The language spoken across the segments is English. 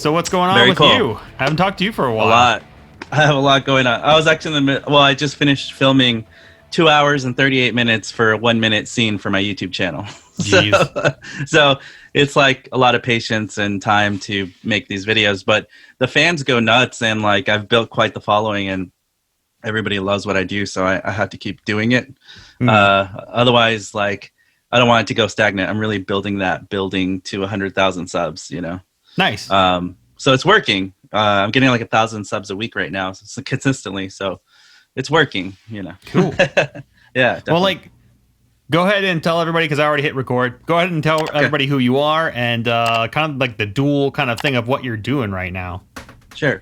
So what's going on Very with cool. you? I haven't talked to you for a A while. lot. I have a lot going on. I was actually in the well. I just finished filming 2 hours and 38 minutes for a 1 minute scene for my YouTube channel. so, Jeez. so it's like a lot of patience and time to make these videos. But the fans go nuts, and like I've built quite the following, and everybody loves what I do. So I have to keep doing it. Mm, Otherwise, like I don't want it to go stagnant. I'm really building to 100,000 subs. nice. So it's working. I'm getting like 1,000 subs a week right now, so consistently. So it's working. Cool. Yeah, definitely. Well, like, go ahead and tell everybody, because I already hit record. Go ahead and tell everybody who you are and kind of like the dual kind of thing of what you're doing right now. Sure.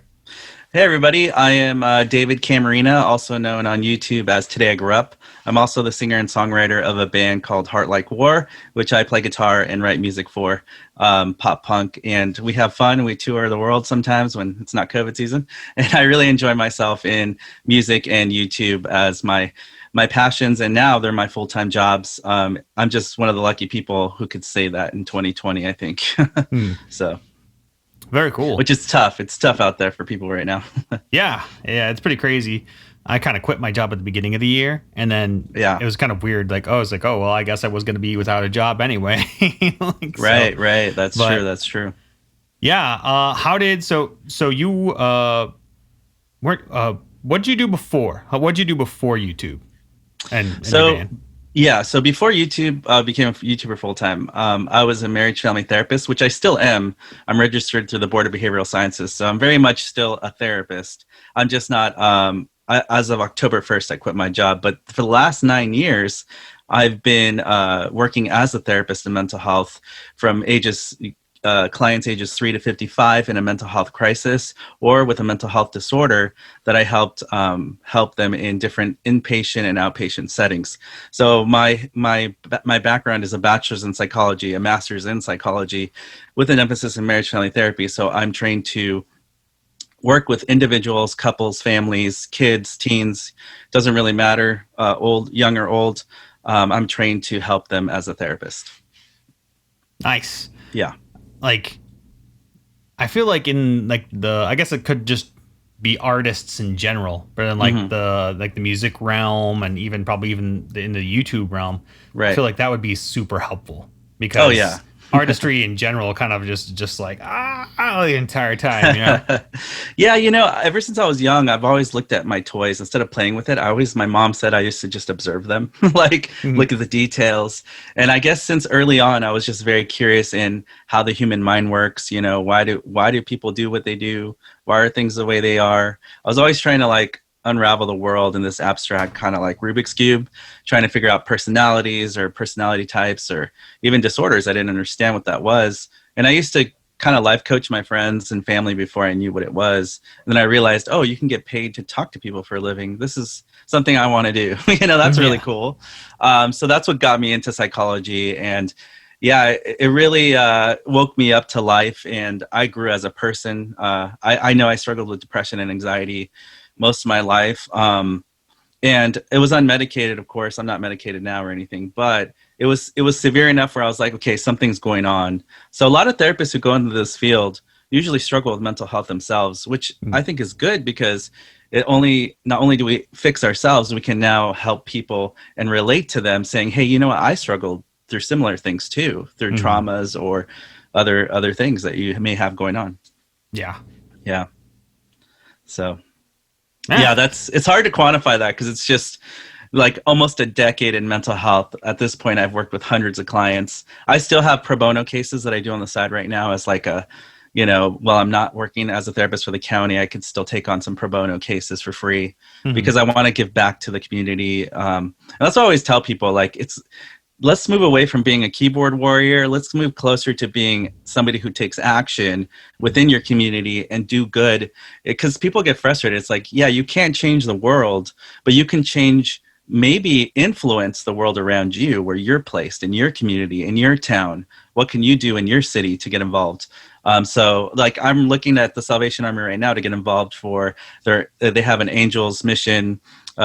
Hey, everybody. I am David Camarena, also known on YouTube as Today I Grew Up. I'm also the singer and songwriter of a band called Heart Like War, which I play guitar and write music for, pop punk. And we have fun. We tour the world sometimes when it's not COVID season. And I really enjoy myself in music and YouTube as my passions. And now they're my full-time jobs. I'm just one of the lucky people who could say that in 2020, I think. So. Very cool. Which is tough. It's tough out there for people right now. Yeah, it's pretty crazy. I kind of quit my job at the beginning of the year, and then it was kind of weird. Like, I was like, oh, well, I guess I was going to be without a job anyway. Right. That's true. Yeah. So you what'd you do before? What'd you do before YouTube? And your band? Yeah, so before YouTube became a YouTuber full-time, I was a marriage family therapist, which I still am. I'm registered through the Board of Behavioral Sciences, so I'm very much still a therapist. I'm just not, as of October 1st, I quit my job. But for the last 9 years, I've been working as a therapist in mental health from clients ages 3 to 55 in a mental health crisis or with a mental health disorder that I helped help them in different inpatient and outpatient settings. So my background is a bachelor's in psychology, a master's in psychology with an emphasis in marriage family therapy. So I'm trained to work with individuals, couples, families, kids, teens, doesn't really matter, young or old. I'm trained to help them as a therapist. Nice. Yeah. Like, I feel like in like I guess it could just be artists in general, but in like the music realm and probably even in the YouTube realm, right. I feel like that would be super helpful because yeah. artistry in general kind of just like the entire time, Yeah, ever since I was young, I've always looked at my toys instead of playing with it. My mom said I used to just observe them, like look at the details. And I guess since early on, I was just very curious in how the human mind works. Why do people do what they do? Why are things the way they are? I was always trying to like unravel the world in this abstract kind of like Rubik's Cube, trying to figure out personalities or personality types or even disorders. I didn't understand what that was. And I used to kind of life coach my friends and family before I knew what it was. And then I realized, oh, you can get paid to talk to people for a living. This is something I want to do. That's really cool. So that's what got me into psychology. And yeah, it really woke me up to life. And I grew as a person. I know I struggled with depression and anxiety most of my life. And it was unmedicated, of course. I'm not medicated now or anything, but it was severe enough where I was like, okay, something's going on. So a lot of therapists who go into this field usually struggle with mental health themselves, which I think is good because not only do we fix ourselves, we can now help people and relate to them saying, hey, you know what? I struggled through similar things too, through traumas or other things that you may have going on. Yeah. So yeah, it's hard to quantify that because it's just like almost a decade in mental health. At this point, I've worked with hundreds of clients. I still have pro bono cases that I do on the side right now as like while I'm not working as a therapist for the county, I could still take on some pro bono cases for free because I want to give back to the community. And that's what I always tell people, like let's move away from being a keyboard warrior. Let's move closer to being somebody who takes action within your community and do good. Because people get frustrated. It's like, yeah, you can't change the world, but you can maybe influence the world around you where you're placed in your community, in your town. What can you do in your city to get involved? So like I'm looking at the Salvation Army right now to get involved they have an Angels Mission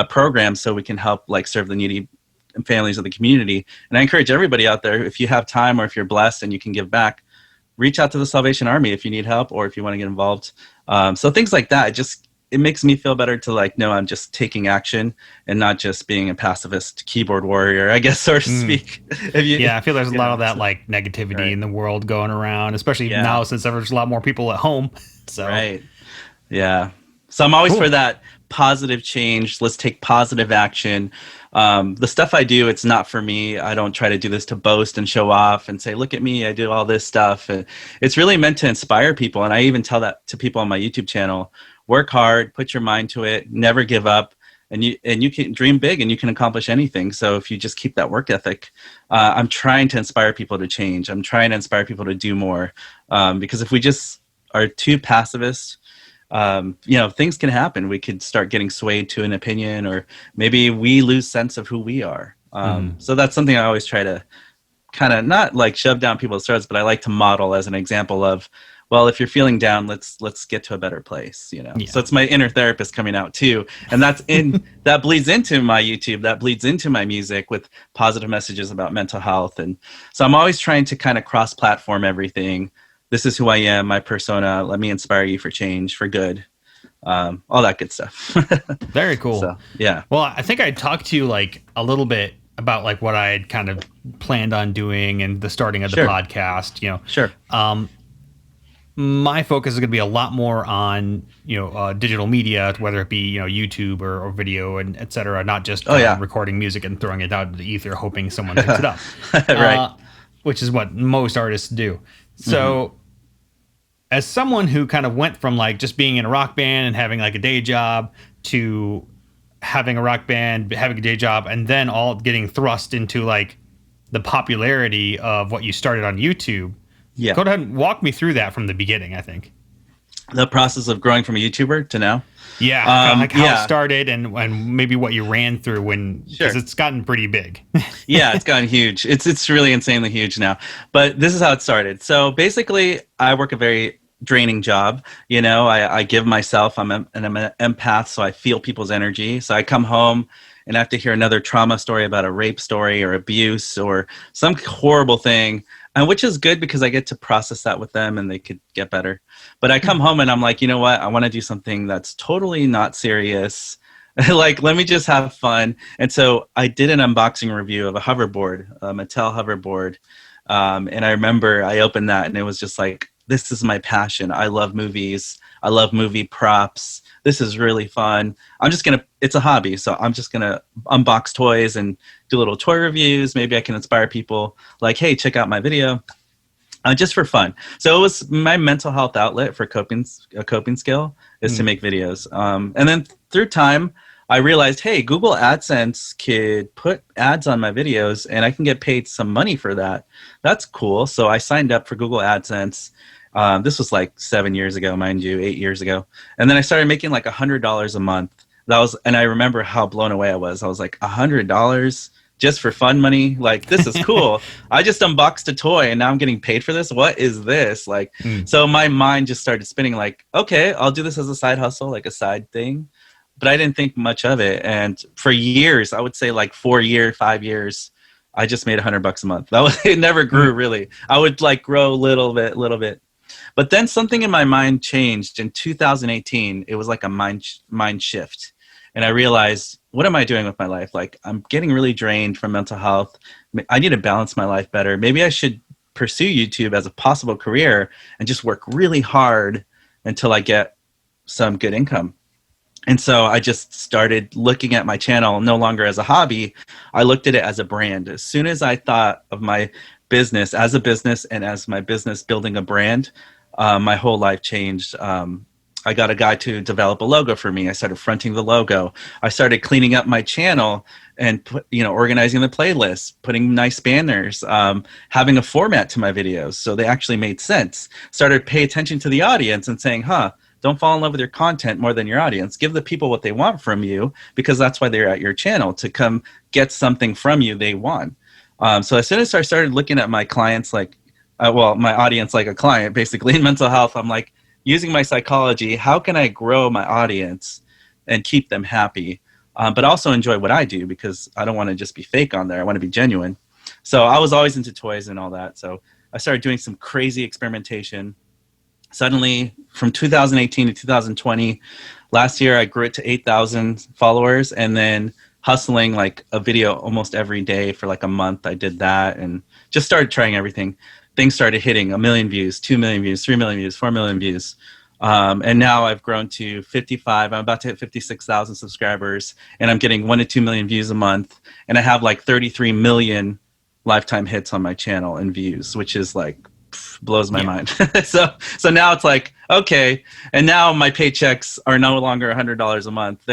program so we can help like serve the needy and families of the community. And I encourage everybody out there, if you have time or if you're blessed and you can give back, reach out to the Salvation Army if you need help or if you want to get involved. So things like that, it makes me feel better to like know I'm just taking action and not just being a pacifist keyboard warrior, I guess, so to speak. Yeah, I feel there's a lot of that so, like negativity right. in the world going around, especially Yeah. now since there's a lot more people at home. So Right. Yeah. So I'm always for cool. that positive change. Let's take positive action. The stuff I do, it's not for me. I don't try to do this to boast and show off and say, look at me, I do all this stuff. And it's really meant to inspire people. And I even tell that to people on my YouTube channel. Work hard, put your mind to it, never give up. And you can dream big and you can accomplish anything. So if you just keep that work ethic, I'm trying to inspire people to change. I'm trying to inspire people to do more. Because if we just are too pacifist, things can happen. We could start getting swayed to an opinion, or maybe we lose sense of who we are. So that's something I always try to kind of not like shove down people's throats, but I like to model as an example of, well, if you're feeling down, let's get to a better place, Yeah. So it's my inner therapist coming out too. And that bleeds into my YouTube, that bleeds into my music with positive messages about mental health. And so I'm always trying to kind of cross-platform everything. This is who I am, my persona. Let me inspire you for change, for good. All that good stuff. Very cool. So, yeah. Well, I think I talked to you like a little bit about like what I had kind of planned on doing and the starting of the podcast, Sure. My focus is going to be a lot more on, digital media, whether it be, YouTube or video and et cetera, not just recording music and throwing it out into the ether, hoping someone picks it up. Right. Which is what most artists do. So as someone who kind of went from like just being in a rock band and having like a day job to having a rock band, having a day job, and then all getting thrust into like the popularity of what you started on YouTube. Yeah. Go ahead and walk me through that from the beginning, I think. The process of growing from a YouTuber to now? Yeah. Like how it started and maybe what you ran through because it's gotten pretty big. Yeah, it's gotten huge. It's really insanely huge now. But this is how it started. So basically, I work a very draining job. I give myself, I'm an empath, so I feel people's energy. So I come home and I have to hear another trauma story about a rape story or abuse or some horrible thing. And which is good because I get to process that with them and they could get better. But I come home and I'm like, you know what? I want to do something that's totally not serious. Like, let me just have fun. And so I did an unboxing review of a hoverboard, a Mattel hoverboard. And I remember I opened that and it was just like, this is my passion. I love movies. I love movie props. This is really fun. It's a hobby. So I'm just going to unbox toys and do little toy reviews. Maybe I can inspire people like, hey, check out my video. Just for fun. So it was my mental health outlet for a coping skill is to make videos. And then through time, I realized, hey, Google AdSense could put ads on my videos and I can get paid some money for that. That's cool. So I signed up for Google AdSense. This was like 7 years ago, mind you, 8 years ago. And then I started making like $100 a month. And I remember how blown away I was. I was like, $100 just for fun money? Like, this is cool. I just unboxed a toy and now I'm getting paid for this. What is this? So my mind just started spinning like, okay, I'll do this as a side hustle, like a side thing. But I didn't think much of it. And for years, I would say like 5 years, I just made $100 a month. It never grew really. I would like grow a little bit. But then something in my mind changed in 2018. It was like a mind shift. And I realized, what am I doing with my life? Like, I'm getting really drained from mental health. I need to balance my life better. Maybe I should pursue YouTube as a possible career and just work really hard until I get some good income. And so I just started looking at my channel no longer as a hobby. I looked at it as a brand. As soon as I thought of my business as a business and as my business building a brand, my whole life changed. I got a guy to develop a logo for me. I started fronting the logo. I started cleaning up my channel and organizing the playlist, putting nice banners, having a format to my videos so they actually made sense. Started pay attention to the audience and saying, don't fall in love with your content more than your audience. Give the people what they want from you because that's why they're at your channel, to come get something from you they want. So as soon as I started looking at my clients my audience like a client, basically in mental health, I'm like, using my psychology, how can I grow my audience and keep them happy, but also enjoy what I do because I don't want to just be fake on there. I want to be genuine. So I was always into toys and all that. So I started doing some crazy experimentation. Suddenly, from 2018 to 2020, last year I grew it to 8,000 followers, and then hustling like a video almost every day for like a month. I did that and just started trying everything. Things started hitting 1 million views, 2 million views, 3 million views, 4 million views. And now I've grown to 55. I'm about to hit 56,000 subscribers, and I'm getting 1 to 2 million views a month. And I have like 33 million lifetime hits on my channel and views, which is like blows my mind. So now it's like, okay. And now my paychecks are no longer $100 a month.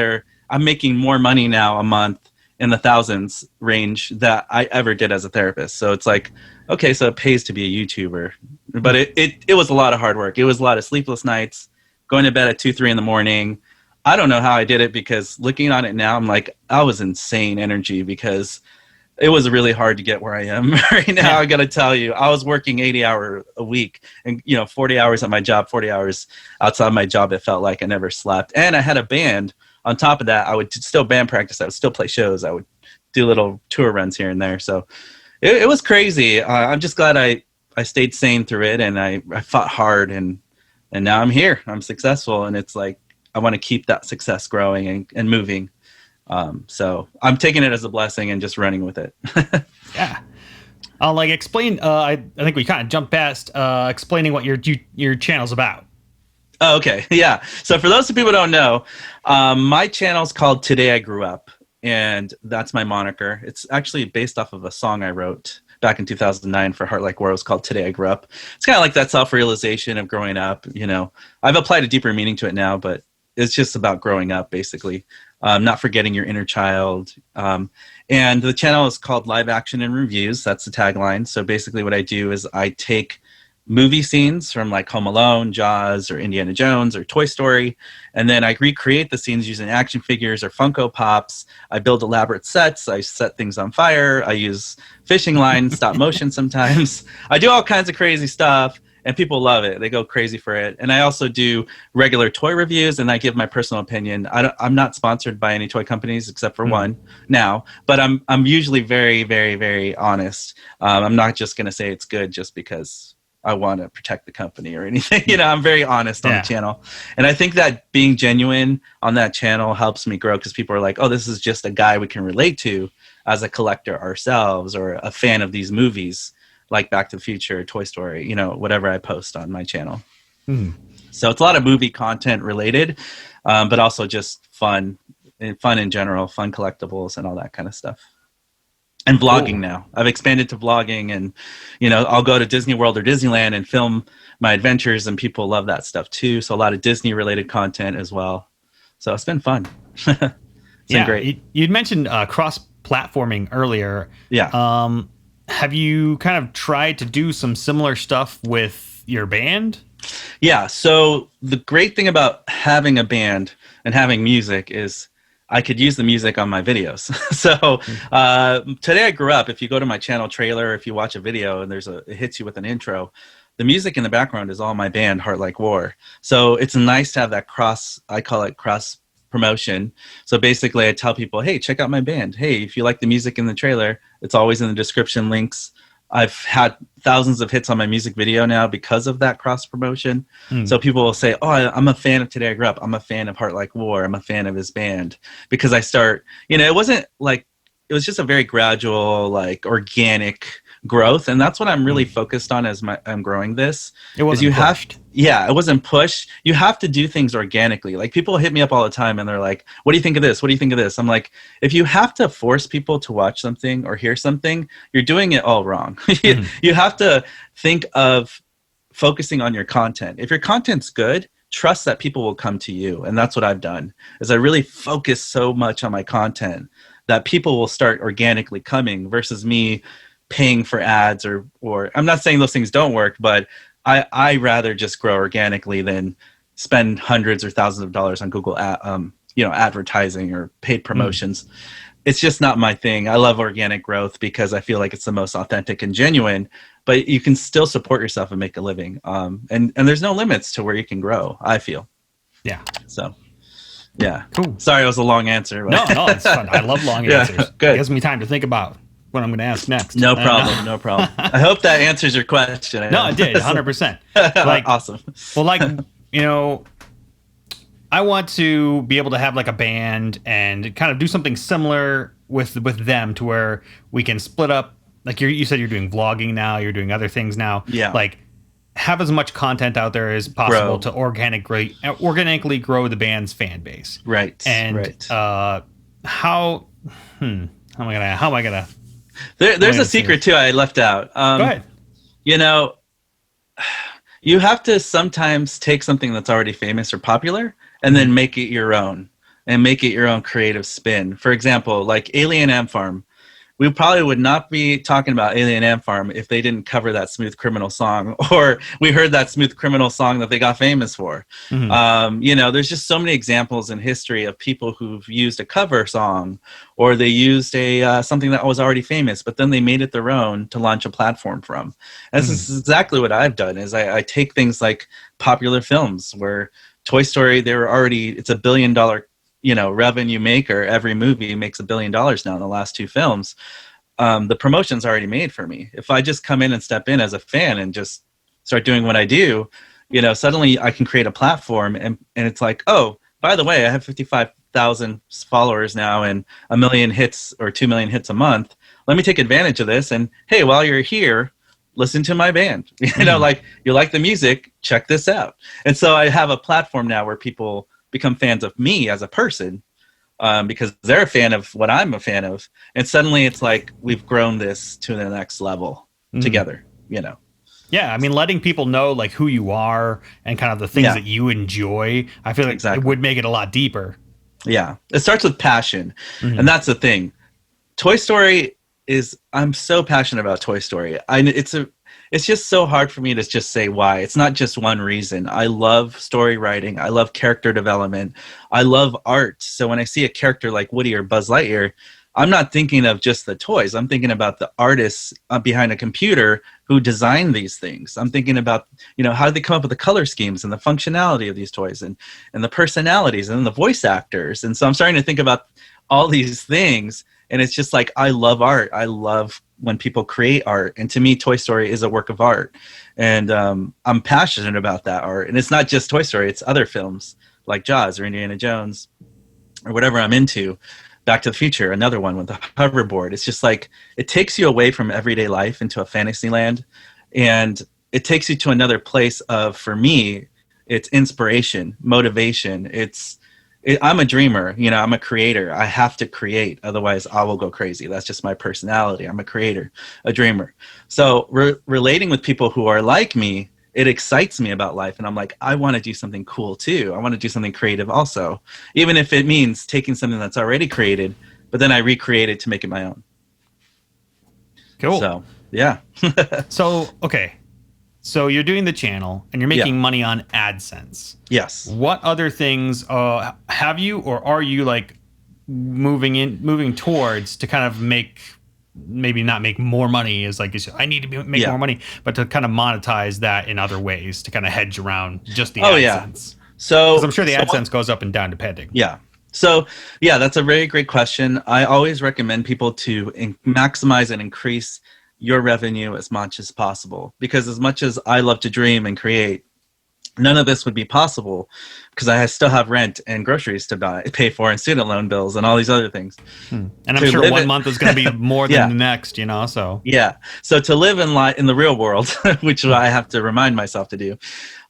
I'm making more money now a month in the thousands range that I ever did as a therapist. So it's like, okay, so it pays to be a YouTuber. But it was a lot of hard work. It was a lot of sleepless nights, going to bed at 2, 3 in the morning. I don't know how I did it, because looking on it now, I'm like, I was insane energy, because it was really hard to get where I am right now. I got to tell you, I was working 80 hours a week, and 40 hours at my job, 40 hours outside my job. It felt like I never slept. And I had a band. On top of that, I would still band practice. I would still play shows. I would do little tour runs here and there. So it was crazy. I'm just glad I stayed sane through it, and I fought hard, and now I'm here. I'm successful, and it's like I want to keep that success growing and moving. So I'm taking it as a blessing and just running with it. Yeah. I'll explain. I think we kind of jumped past explaining what your channel's about. Oh, okay. Yeah. So for those people who don't know, my channel's called Today I Grew Up, and that's my moniker. It's actually based off of a song I wrote back in 2009 for Heart Like War. It was called Today I Grew Up. It's kind of like that self-realization of growing up. I've applied a deeper meaning to it now, but it's just about growing up, basically. Not forgetting your inner child. And the channel is called Live Action and Reviews. That's the tagline. So basically what I do is I take movie scenes from like Home Alone, Jaws, or Indiana Jones, or Toy Story, and then I recreate the scenes using action figures or Funko Pops. I build elaborate sets. I set things on fire. I use fishing line, stop motion sometimes. I do all kinds of crazy stuff, and people love it. They go crazy for it. And I also do regular toy reviews, and I give my personal opinion. I'm not sponsored by any toy companies except for one now, but I'm usually very, very, very honest. I'm not just going to say it's good just because I want to protect the company or anything. I'm very honest on the channel. And I think that being genuine on that channel helps me grow, because people are like, oh, this is just a guy we can relate to as a collector ourselves, or a fan of these movies like Back to the Future, Toy Story, whatever I post on my channel. So it's a lot of movie content related, but also just fun in general, fun collectibles and all that kind of stuff. And vlogging now. I've expanded to vlogging, and I'll go to Disney World or Disneyland and film my adventures, and people love that stuff too. So a lot of Disney related content as well. So it's been fun. It's been great. You'd mentioned cross-platforming earlier. Yeah. Have you kind of tried to do some similar stuff with your band? Yeah. So the great thing about having a band and having music is I could use the music on my videos. So Today I Grew Up, if you go to my channel trailer, if you watch a video and it hits you with an intro, the music in the background is all my band, Heart Like War. So it's nice to have that I call it cross promotion. So basically I tell people, hey, check out my band. Hey, if you like the music in the trailer, it's always in the description links. I've had thousands of hits on my music video now because of that cross promotion. So people will say, oh, I'm a fan of Today I Grew Up. I'm a fan of Heart Like War. I'm a fan of his band. Because I start, it wasn't like, it was just a very gradual, like organic growth. And that's what I'm really focused on as I'm growing this. It wasn't pushed. It wasn't pushed. You have to do things organically. Like people hit me up all the time and they're like, what do you think of this? What do you think of this? I'm like, if you have to force people to watch something or hear something, you're doing it all wrong. You have to think of focusing on your content. If your content's good, trust that people will come to you. And that's what I've done, is I really focus so much on my content that people will start organically coming versus me paying for ads or I'm not saying those things don't work, but I rather just grow organically than spend hundreds or thousands of dollars on Google advertising or paid promotions. It's just not my thing. I love organic growth because I feel like it's the most authentic and genuine, but you can still support yourself and make a living. And there's no limits to where you can grow, I feel. Yeah. So yeah. Cool. Sorry, it was a long answer. But no, it's fun. I love long answers. Good. It gives me time to think about what I'm going to ask next. No problem. No problem. I hope that answers your question. No, it did 100%. Like, awesome. well, like, you know, I want to be able to have like a band and kind of do something similar with them to where we can split up. Like you said, you're doing vlogging now, you're doing other things now. Yeah. Like, have as much content out there as possible to organically grow the band's fan base. Right. And right. How am I gonna? There's a secret too I left out. Go ahead. You know, you have to sometimes take something that's already famous or popular and then make it your own and make it your own creative spin. For example, like Alien Ant Farm. We probably would not be talking about Alien Ant Farm if they didn't cover that Smooth Criminal song, or we heard that Smooth Criminal song that they got famous for. You know, there's just so many examples in history of people who've used a cover song, or they used a something that was already famous, but then they made it their own to launch a platform from. And this is exactly what I've done. Is I take things like popular films where Toy Story, it's $1 billion revenue maker. Every movie makes $1 billion now in the last 2 films. The promotion's already made for me. If I just come in and step in as a fan and just start doing what I do, suddenly I can create a platform and it's like, oh, by the way, I have 55,000 followers now and 1 million hits or 2 million hits a month. Let me take advantage of this. And hey, while you're here, listen to my band. Like, you like the music, check this out. And so I have a platform now where people become fans of me as a person because they're a fan of what I'm a fan of. And suddenly it's like we've grown this to the next level together, Yeah, I mean, letting people know like who you are and kind of the things that you enjoy, I feel like it would make it a lot deeper. Yeah, it starts with passion. And that's the thing. Toy Story I'm so passionate about Toy Story. It's just so hard for me to just say why. It's not just one reason. I love story writing. I love character development. I love art. So when I see a character like Woody or Buzz Lightyear, I'm not thinking of just the toys. I'm thinking about the artists behind a computer who designed these things. I'm thinking about, how did they come up with the color schemes and the functionality of these toys and the personalities and the voice actors. And so I'm starting to think about all these things. And it's just like, I love art. I love when people create art. And to me, Toy Story is a work of art. And I'm passionate about that art. And it's not just Toy Story. It's other films like Jaws or Indiana Jones or whatever I'm into. Back to the Future, another one with the hoverboard. It's just like, it takes you away from everyday life into a fantasy land. And it takes you to another place of, for me, it's inspiration, motivation. I'm a dreamer, I'm a creator. I have to create, otherwise I will go crazy. That's just my personality. I'm a creator, a dreamer. So relating with people who are like me, it excites me about life. And I'm like, I want to do something cool too. I want to do something creative also, even if it means taking something that's already created, but then I recreate it to make it my own. Cool. So, yeah. Okay. So you're doing the channel and you're making money on AdSense. Yes. What other things have you or are you like moving towards to kind of maybe not make more money is like I need to make more money, but to kind of monetize that in other ways to kind of hedge around just the AdSense? So because I'm sure the AdSense goes up and down depending. Yeah. So yeah, that's a very great question. I always recommend people to maximize and increase your revenue as much as possible, because as much as I love to dream and create, none of this would be possible because I still have rent and groceries to pay for and student loan bills and all these other things. And I'm sure one month is going to be more than the next, so. Yeah. So to live in the real world, which I have to remind myself to do,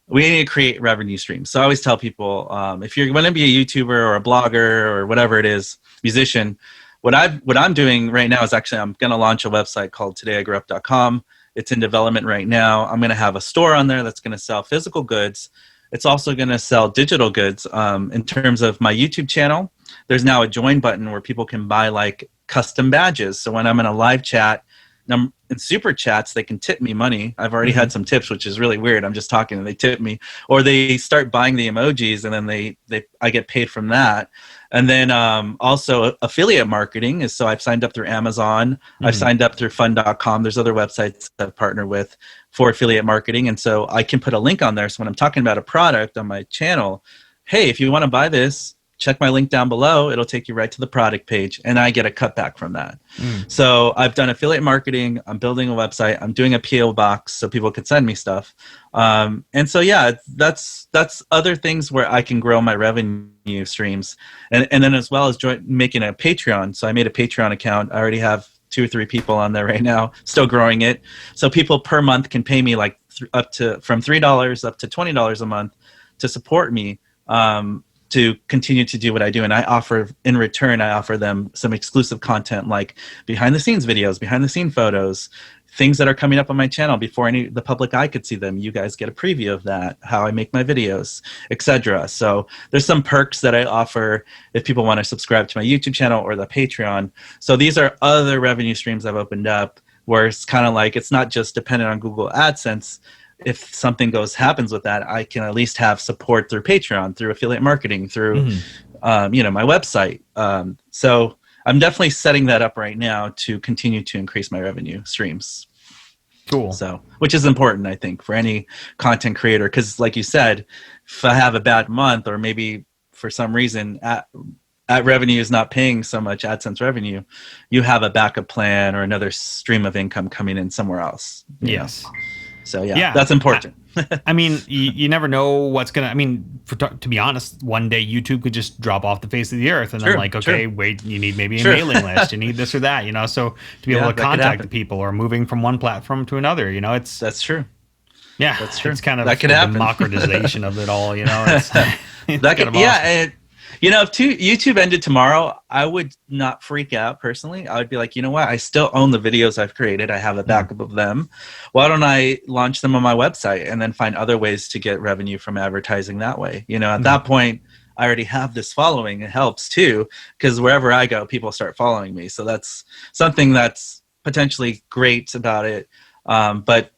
we need to create revenue streams. So I always tell people, if you're going to be a YouTuber or a blogger or whatever it is, musician, what I'm doing right now is actually I'm going to launch a website called todayigrewup.com. It's in development right now. I'm going to have a store on there that's going to sell physical goods. It's also going to sell digital goods. In terms of my YouTube channel, there's now a join button where people can buy like custom badges. So when I'm in a live chat, in super chats, they can tip me money. I've already had some tips, which is really weird. I'm just talking and they tip me, or they start buying the emojis and then I get paid from that. And then also affiliate marketing is, so I've signed up through Amazon. I've signed up through fun.com. There's other websites that I've partnered with for affiliate marketing. And so I can put a link on there. So when I'm talking about a product on my channel, hey, if you want to buy this, check my link down below. It'll take you right to the product page, and I get a cutback from that. So I've done affiliate marketing. I'm building a website. I'm doing a PO box so people could send me stuff. And so, yeah, that's other things where I can grow my revenue streams. And then as well as making a Patreon. So I made a Patreon account. I already have 2 or 3 people on there right now, still growing it. So people per month can pay me like from $3 up to $20 a month to support me, to continue to do what I do. And in return, I offer them some exclusive content like behind the scenes videos, behind the scene photos, things that are coming up on my channel before the public eye could see them. You guys get a preview of that, how I make my videos, etc. So there's some perks that I offer if people want to subscribe to my YouTube channel or the Patreon. So these are other revenue streams I've opened up where it's kind of like, it's not just dependent on Google AdSense. If something happens with that, I can at least have support through Patreon, through affiliate marketing, through my website. So I'm definitely setting that up right now to continue to increase my revenue streams. Cool. So, which is important, I think, for any content creator, because like you said, if I have a bad month, or maybe for some reason ad revenue is not paying so much AdSense revenue, you have a backup plan or another stream of income coming in somewhere else. Yes. So yeah, that's important. I mean, you never know what's going to, I mean, to be honest, one day YouTube could just drop off the face of the earth, and then like, okay, wait, you need maybe a mailing list, you need this or that, so to be able to contact the people, or moving from one platform to another, that's true. Yeah, that's true. It's kind of the democratization of it all, it's that could, awesome. If YouTube ended tomorrow, I would not freak out personally. I would be like, you know what? I still own the videos I've created. I have a backup of them. Why don't I launch them on my website and then find other ways to get revenue from advertising that way? At that point, I already have this following. It helps too, because wherever I go, people start following me. So that's something that's potentially great about it. But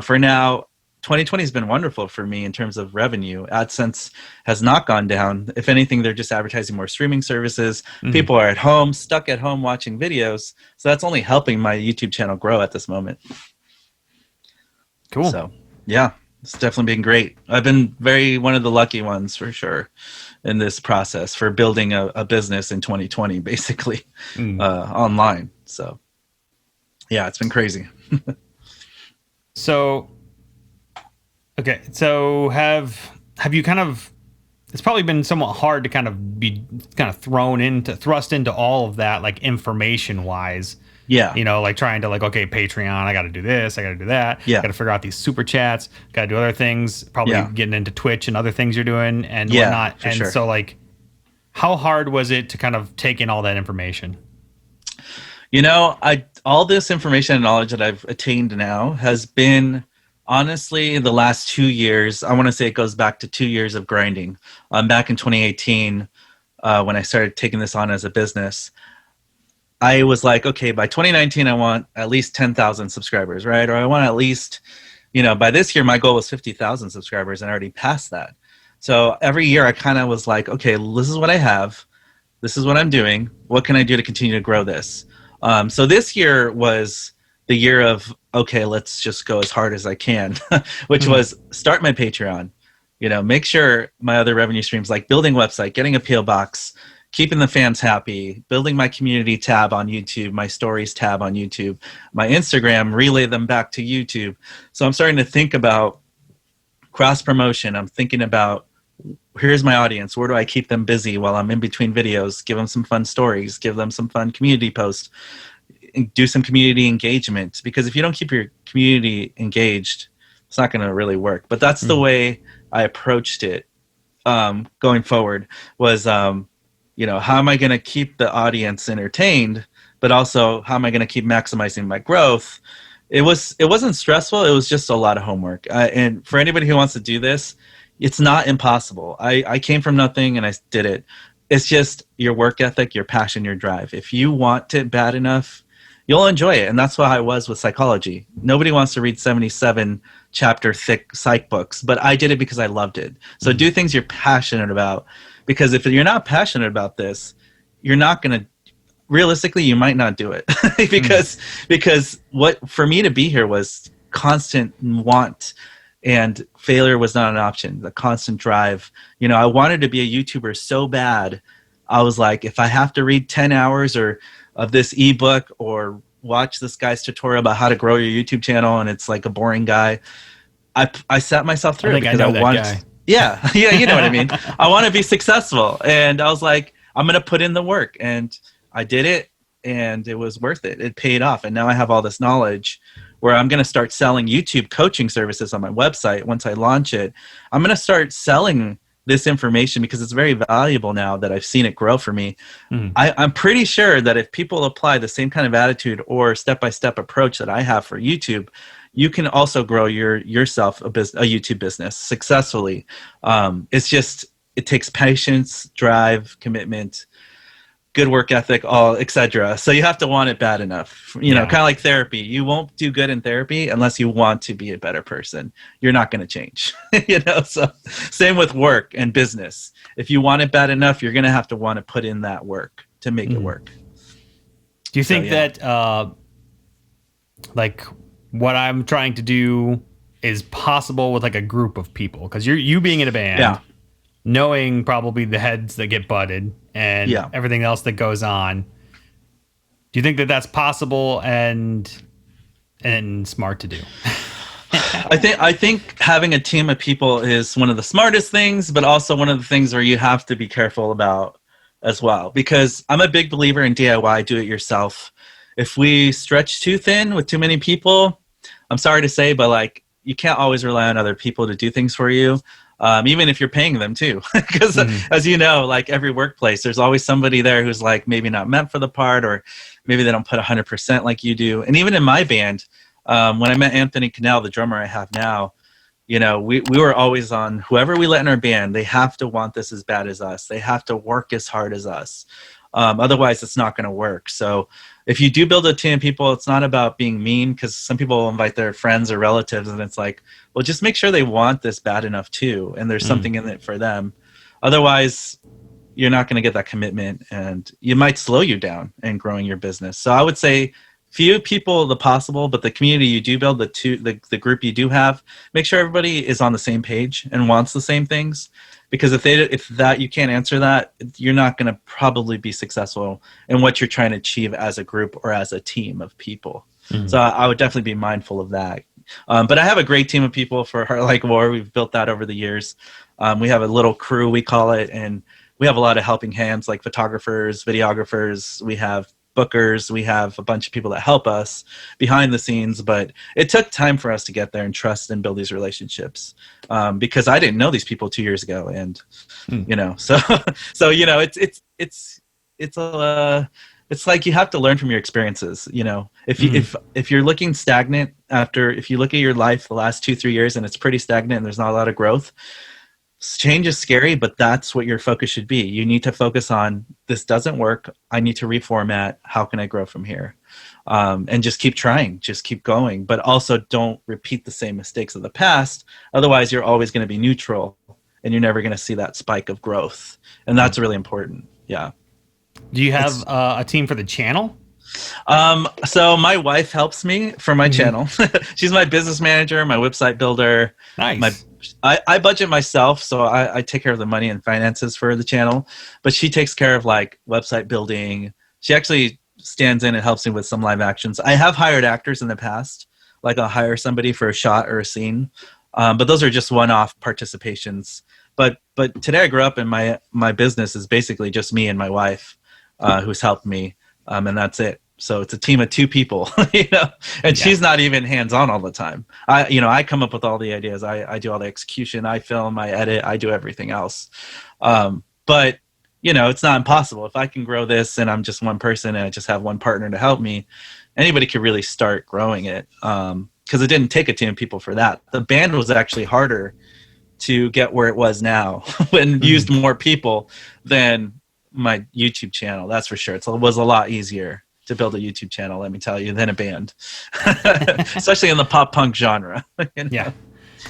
for now, 2020 has been wonderful for me in terms of revenue. AdSense has not gone down. If anything, they're just advertising more streaming services. People are at home, stuck at home watching videos. So that's only helping my YouTube channel grow at this moment. Cool. So yeah, it's definitely been great. I've been one of the lucky ones for sure in this process for building a business in 2020, basically online. So yeah, it's been crazy. So, okay, so have you it's probably been somewhat hard to be thrust into all of that, like information wise. Yeah. Like trying to okay, Patreon, I got to do this, I got to do that. Yeah. Got to figure out these super chats, got to do other things, probably getting into Twitch and other things you're doing and whatnot. And sure. So how hard was it to take in all that information? All this information and knowledge that I've attained now has been, honestly, the last 2 years. I want to say it goes back to 2 years of grinding. Back in 2018, when I started taking this on as a business, I was like, okay, by 2019, I want at least 10,000 subscribers, right? Or I want at least, by this year, my goal was 50,000 subscribers, and I already passed that. So every year I kind of was like, okay, this is what I have. This is what I'm doing. What can I do to continue to grow this? So this year was the year of, okay, let's just go as hard as I can, which was start my Patreon, make sure my other revenue streams, like building a website, getting a PO box, keeping the fans happy, building my community tab on YouTube, my stories tab on YouTube, my Instagram, relay them back to YouTube. So I'm starting to think about cross promotion. I'm thinking about, here's my audience. Where do I keep them busy while I'm in between videos? Give them some fun stories, give them some fun community posts, do some community engagement. Because if you don't keep your community engaged, it's not going to really work. But that's the way I approached it going forward was, how am I going to keep the audience entertained, but also how am I going to keep maximizing my growth? It wasn't stressful. It was just a lot of homework. And for anybody who wants to do this, it's not impossible. I came from nothing and I did it. It's just your work ethic, your passion, your drive. If you want it bad enough, you'll enjoy it. And that's what I was with psychology. Nobody wants to read 77 chapter thick psych books, but I did it because I loved it. So do things you're passionate about, because if you're not passionate about this, you're not going to, realistically, you might not do it because what for me to be here was constant want and failure was not an option. The constant drive. You know, I wanted to be a YouTuber so bad. I was like, if I have to read 10 hours or of this ebook or watch this guy's tutorial about how to grow your YouTube channel, and it's like a boring guy, I sat myself through I it think I because know I that wanted. guy. Yeah, yeah, you know what I mean. I want to be successful, and I was like, I'm gonna put in the work, and I did it, and it was worth it. It paid off, and now I have all this knowledge where I'm gonna start selling YouTube coaching services on my website once I launch it. I'm gonna start selling this information because it's very valuable now that I've seen it grow for me. Mm. I'm pretty sure that if people apply the same kind of attitude or step-by-step approach that I have for YouTube, you can also grow yourself a YouTube business successfully. It's just, it takes patience, drive, commitment, good work ethic, all etc. So you have to want it bad enough. You know, kind of like therapy. You won't do good in therapy unless you want to be a better person. You're not going to change. You know, so same with work and business. If you want it bad enough, you're going to have to want to put in that work to make it work. Do you think that like what I'm trying to do is possible with like a group of people? Because you being in a band, knowing probably the heads that get butted and everything else that goes on. Do you think that that's possible and smart to do? I think having a team of people is one of the smartest things, but also one of the things where you have to be careful about as well. Because I'm a big believer in DIY, do it yourself. If we stretch too thin with too many people, I'm sorry to say, but like you can't always rely on other people to do things for you. Even if you're paying them too, because as you know, like every workplace, there's always somebody there who's like maybe not meant for the part, or maybe they don't put 100% like you do. And even in my band, when I met Anthony Cannell, the drummer I have now, you know, we were always on whoever we let in our band, they have to want this as bad as us. They have to work as hard as us. Otherwise, it's not going to work. So if you do build a team of people, it's not about being mean, because some people will invite their friends or relatives, and it's like, well, just make sure they want this bad enough too, and there's something in it for them. Otherwise, you're not going to get that commitment, and you might slow you down in growing your business. So I would say few people the possible, but the community you do build, the group you do have, make sure everybody is on the same page and wants the same things. Because if that you can't answer that, you're not going to probably be successful in what you're trying to achieve as a group or as a team of people. So I would definitely be mindful of that. But I have a great team of people for Heart Like War. We've built that over the years. We have a little crew, we call it, and we have a lot of helping hands like photographers, videographers. We have bookers. We have a bunch of people that help us behind the scenes, but it took time for us to get there and trust and build these relationships, because I didn't know these people 2 years ago. And, you know, so, you know, it's like you have to learn from your experiences. You know, if you're looking stagnant if you look at your life the last 2-3 years and it's pretty stagnant and there's not a lot of growth, change is scary, but that's what your focus should be. You need to focus on, this doesn't work. I need to reformat. How can I grow from here? And just keep trying, just keep going, but also don't repeat the same mistakes of the past. Otherwise, you're always going to be neutral and you're never going to see that spike of growth. And that's really important. Yeah. Do you have a team for the channel? So my wife helps me for my channel. She's my business manager, my website builder. Nice. I budget myself, so I take care of the money and finances for the channel, but she takes care of like website building. She actually stands in and helps me with some live actions. I have hired actors in the past, like I'll hire somebody for a shot or a scene, but those are just one-off participations. But today I grew up and my business is basically just me and my wife, who's helped me, and that's it. So it's a team of 2 people, you know, and she's not even hands-on all the time. I come up with all the ideas. I do all the execution. I film, I edit, I do everything else. But, you know, it's not impossible. If I can grow this and I'm just one person and I just have one partner to help me, anybody could really start growing it. Because it didn't take a team of people for that. The band was actually harder to get where it was now when used more people than my YouTube channel. That's for sure. It was a lot easier to build a YouTube channel, let me tell you, than a band, especially in the pop punk genre. You know? Yeah.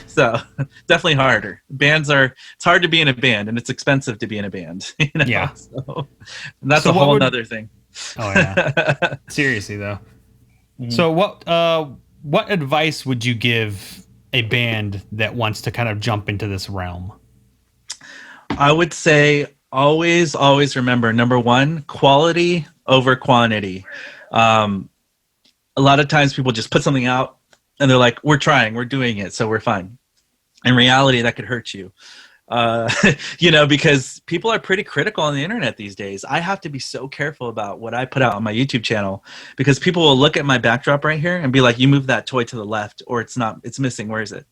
So definitely harder. It's hard to be in a band, and it's expensive to be in a band. You know? Yeah. So that's a whole other thing. Oh yeah. Seriously though. So what advice would you give a band that wants to kind of jump into this realm? I would say always remember, number one, quality over quantity. Um, a lot of times people just put something out and they're like, we're trying, we're doing it, so we're fine. In reality, that could hurt you. Because people are pretty critical on the internet these days. I have to be so careful about what I put out on my YouTube channel, because people will look at my backdrop right here and be like, you moved that toy to the left, or it's missing. Where is it?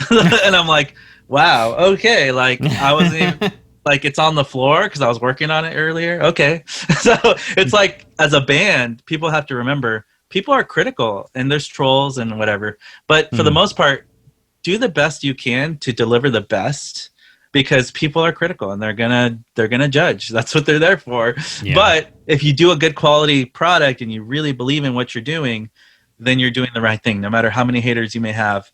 And I'm like, wow, okay. Like, I wasn't even like, it's on the floor because I was working on it earlier. Okay. So it's like, as a band, people have to remember, people are critical and there's trolls and whatever. But for the most part, do the best you can to deliver the best, because people are critical and they're gonna judge. That's what they're there for. Yeah. But if you do a good quality product and you really believe in what you're doing, then you're doing the right thing, no matter how many haters you may have.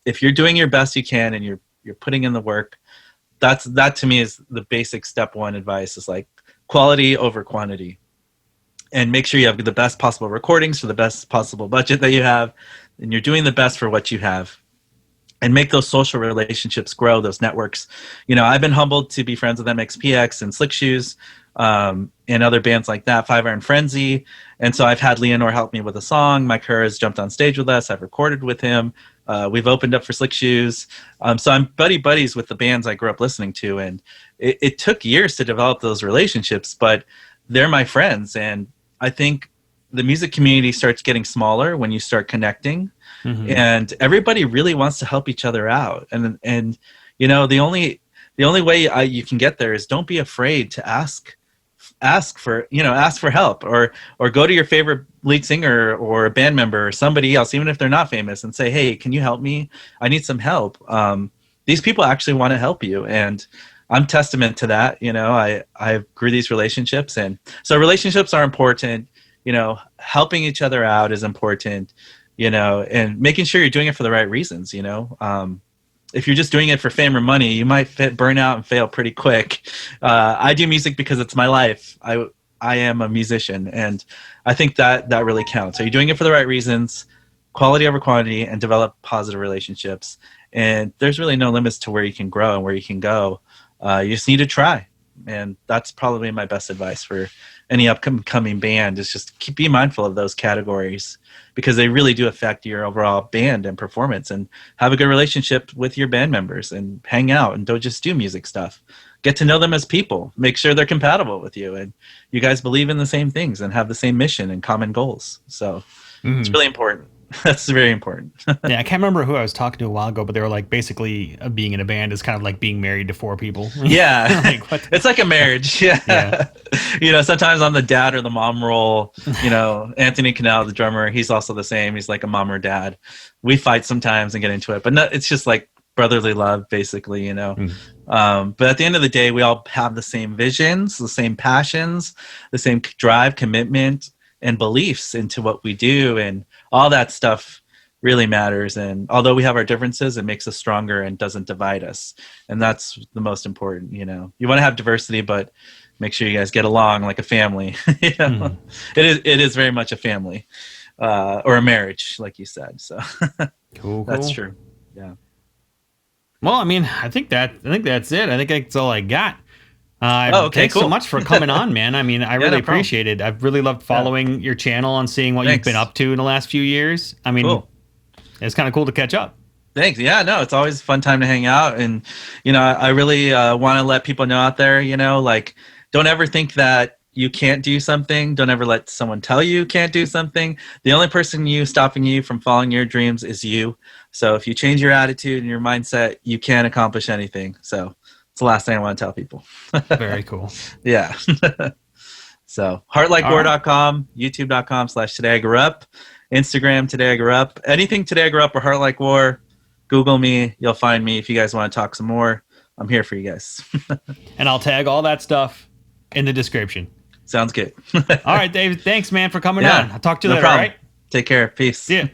If you're doing your best you can and you're putting in the work, that to me is the basic step one advice, is like quality over quantity. And make sure you have the best possible recordings for the best possible budget that you have, and you're doing the best for what you have. And make those social relationships grow, those networks. I've been humbled to be friends with MXPX and Slick Shoes, and other bands like that, Five Iron Frenzy. And so I've had Leonore help me with a song. Mike Kerr has jumped on stage with us. I've recorded with him. We've opened up for Slick Shoes. So I'm buddies with the bands I grew up listening to. And it took years to develop those relationships, but they're my friends. And I think the music community starts getting smaller when you start connecting. Mm-hmm. And everybody really wants to help each other out. And the only way you can get there is, don't be afraid to ask for help, or go to your favorite lead singer or a band member or somebody else, even if they're not famous, and say, hey, can you help me? I need some help. These people actually want to help you. And I'm testament to that. I grew these relationships. And so relationships are important. Helping each other out is important. And making sure you're doing it for the right reasons. If you're just doing it for fame or money, you might burn out and fail pretty quick. I do music because it's my life. I am a musician, and I think that really counts. Are you doing it for the right reasons, quality over quantity, and develop positive relationships? And there's really no limits to where you can grow and where you can go. You just need to try. And that's probably my best advice for any upcoming band, is just be mindful of those categories, because they really do affect your overall band and performance. And have a good relationship with your band members, and hang out, and don't just do music stuff. Get to know them as people. Make sure they're compatible with you, and you guys believe in the same things and have the same mission and common goals. So it's really important. That's very important. Yeah, I can't remember who I was talking to a while ago, but they were like, basically being in a band is kind of like being married to 4 people. Yeah. It's like a marriage. Yeah. Sometimes I'm the dad or the mom role. Anthony Cannell, the drummer, he's also the same. He's like a mom or dad. We fight sometimes and get into it, but no, it's just like brotherly love, basically, But at the end of the day, we all have the same visions, the same passions, the same drive, commitment, and beliefs into what we do, and all that stuff really matters. And although we have our differences, it makes us stronger and doesn't divide us, and that's the most important. You want to have diversity, but make sure you guys get along like a family. It is very much a family, or a marriage, like you said. So cool. That's true. Yeah. Well, I mean, I think that's it. I think that's all I got. Thanks cool. so much for coming on, man. I mean, I really appreciate it. I've really loved following your channel and seeing what you've been up to in the last few years. I mean, it's kind of cool to catch up. Thanks. Yeah, no, it's always a fun time to hang out. And, I really want to let people know out there, don't ever think that you can't do something. Don't ever let someone tell you can't do something. The only person stopping you from following your dreams is you. So if you change your attitude and your mindset, you can accomplish anything. So it's the last thing I want to tell people. Very cool. Yeah. So heartlikewar.com, youtube.com/Today I Grew Up, Instagram Today I Grew Up, anything Today I Grew Up or Heart Like War, Google me. You'll find me. If you guys want to talk some more, I'm here for you guys. And I'll tag all that stuff in the description. Sounds good. All right, Dave. Thanks, man, for coming on. I'll talk to you later. Problem. All right. Take care. Peace. See ya.